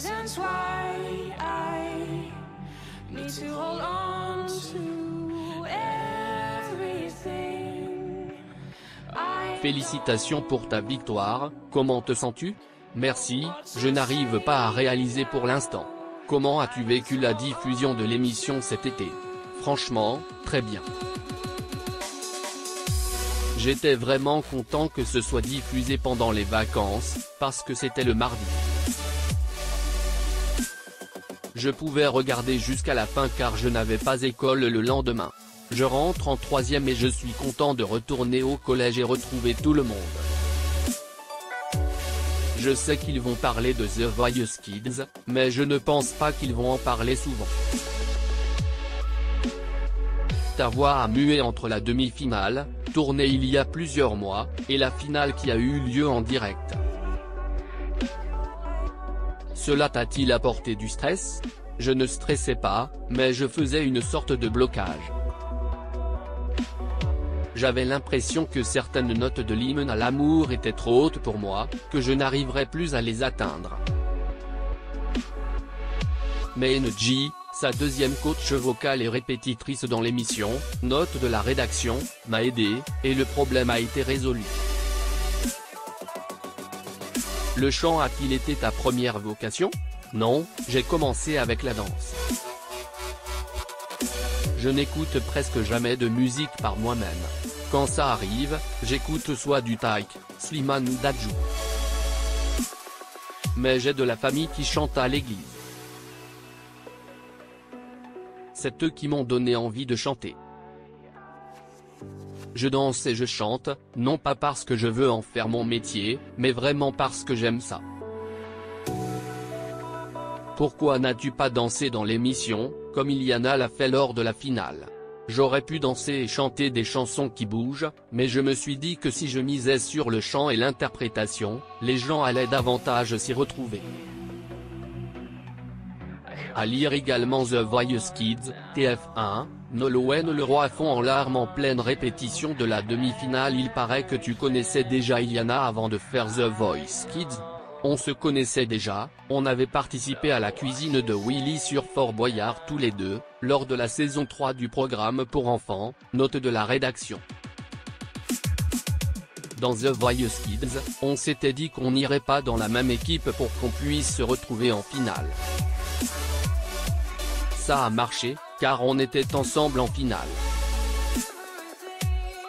reasons why I need to hold on to everything. Félicitations pour ta victoire, comment te sens-tu? Merci, je n'arrive pas à réaliser pour l'instant. Comment as-tu vécu la diffusion de l'émission cet été? Franchement, très bien. J'étais vraiment content que ce soit diffusé pendant les vacances, parce que c'était le mardi. Je pouvais regarder jusqu'à la fin car je n'avais pas école le lendemain. Je rentre en 3e et je suis content de retourner au collège et retrouver tout le monde. Je sais qu'ils vont parler de The Voice Kids, mais je ne pense pas qu'ils vont en parler souvent. Ta voix a mué entre la demi-finale, tournée il y a plusieurs mois, et la finale qui a eu lieu en direct. Cela t'a-t-il apporté du stress? Je ne stressais pas, mais je faisais une sorte de blocage. J'avais l'impression que certaines notes de l'hymne à l'amour étaient trop hautes pour moi, que je n'arriverais plus à les atteindre. Mais NG, sa deuxième coach vocale et répétitrice dans l'émission, note de la rédaction, m'a aidé, et le problème a été résolu. Le chant a-t-il été ta première vocation? Non, j'ai commencé avec la danse. Je n'écoute presque jamais de musique par moi-même. Quand ça arrive, j'écoute soit du Taïk, Slimane ou Dadju. Mais j'ai de la famille qui chante à l'église. C'est eux qui m'ont donné envie de chanter. Je danse et je chante, non pas parce que je veux en faire mon métier, mais vraiment parce que j'aime ça. Pourquoi n'as-tu pas dansé dans l'émission, comme Iliana l'a fait lors de la finale? J'aurais pu danser et chanter des chansons qui bougent, mais je me suis dit que si je misais sur le chant et l'interprétation, les gens allaient davantage s'y retrouver. À lire également The Voice Kids, TF1, Nolwenn Leroy fond en larmes en pleine répétition de la demi-finale. Il paraît que tu connaissais déjà Iliana avant de faire The Voice Kids. On se connaissait déjà, on avait participé à la cuisine de Willy sur Fort Boyard tous les deux, lors de la saison 3 du programme pour enfants, note de la rédaction. Dans The Voice Kids, on s'était dit qu'on n'irait pas dans la même équipe pour qu'on puisse se retrouver en finale. Ça a marché, car on était ensemble en finale.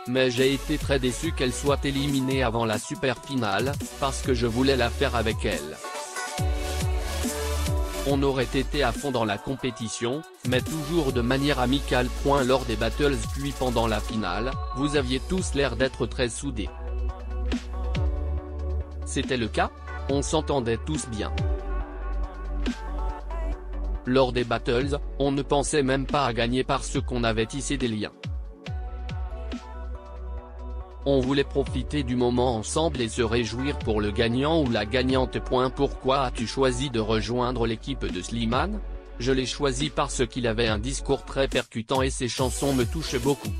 Mais j'ai été très déçu qu'elle soit éliminée avant la super finale, parce que je voulais la faire avec elle. On aurait été à fond dans la compétition, mais toujours de manière amicale. Lors des battles puis pendant la finale, vous aviez tous l'air d'être très soudés. C'était le cas? On s'entendait tous bien. Lors des battles, on ne pensait même pas à gagner parce qu'on avait tissé des liens. On voulait profiter du moment ensemble et se réjouir pour le gagnant ou la gagnante. Pourquoi as-tu choisi de rejoindre l'équipe de Slimane? Je l'ai choisi parce qu'il avait un discours très percutant et ses chansons me touchent beaucoup.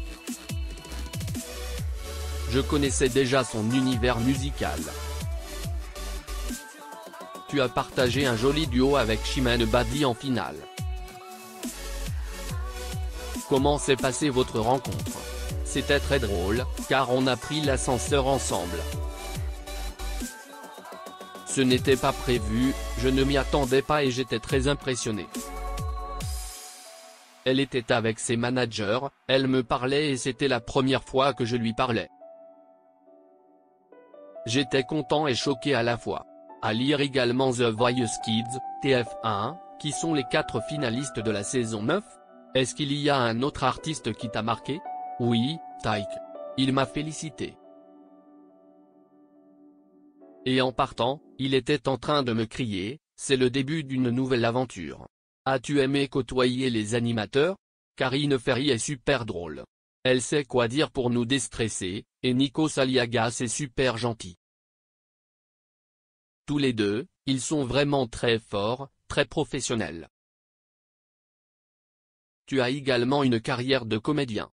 Je connaissais déjà son univers musical. Tu as partagé un joli duo avec Chimène Badi en finale. Comment s'est passée votre rencontre? C'était très drôle, car on a pris l'ascenseur ensemble. Ce n'était pas prévu, je ne m'y attendais pas et j'étais très impressionné. Elle était avec ses managers, elle me parlait et c'était la première fois que je lui parlais. J'étais content et choqué à la fois. À lire également The Voice Kids, TF1, qui sont les 4 finalistes de la saison 9. Est-ce qu'il y a un autre artiste qui t'a marqué? Oui, Taïk. Il m'a félicité. Et en partant, il était en train de me crier, c'est le début d'une nouvelle aventure. As-tu aimé côtoyer les animateurs? Karine Ferry est super drôle. Elle sait quoi dire pour nous déstresser, et Nico Saliagas est super gentil. Tous les deux, ils sont vraiment très forts, très professionnels. Tu as également une carrière de comédien.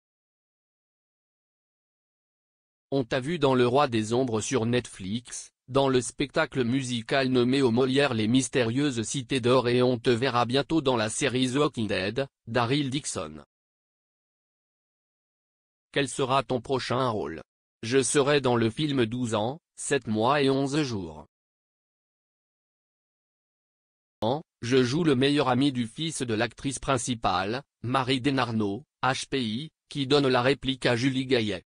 On t'a vu dans Le Roi des Ombres sur Netflix, dans le spectacle musical nommé au Molière Les Mystérieuses Cités d'Or, et on te verra bientôt dans la série The Walking Dead, Daryl Dixon. Quel sera ton prochain rôle? Je serai dans le film 12 ans, 7 mois et 11 jours. Je joue le meilleur ami du fils de l'actrice principale, Marie Desnarnaud, HPI, qui donne la réplique à Julie Gaillet.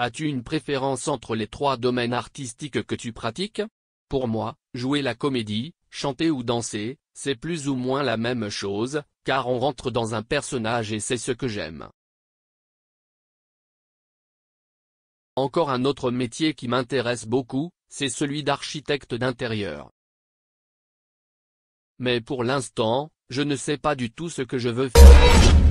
As-tu une préférence entre les 3 domaines artistiques que tu pratiques? Pour moi, jouer la comédie, chanter ou danser, c'est plus ou moins la même chose, car on rentre dans un personnage et c'est ce que j'aime. Encore un autre métier qui m'intéresse beaucoup, c'est celui d'architecte d'intérieur. Mais pour l'instant, je ne sais pas du tout ce que je veux faire.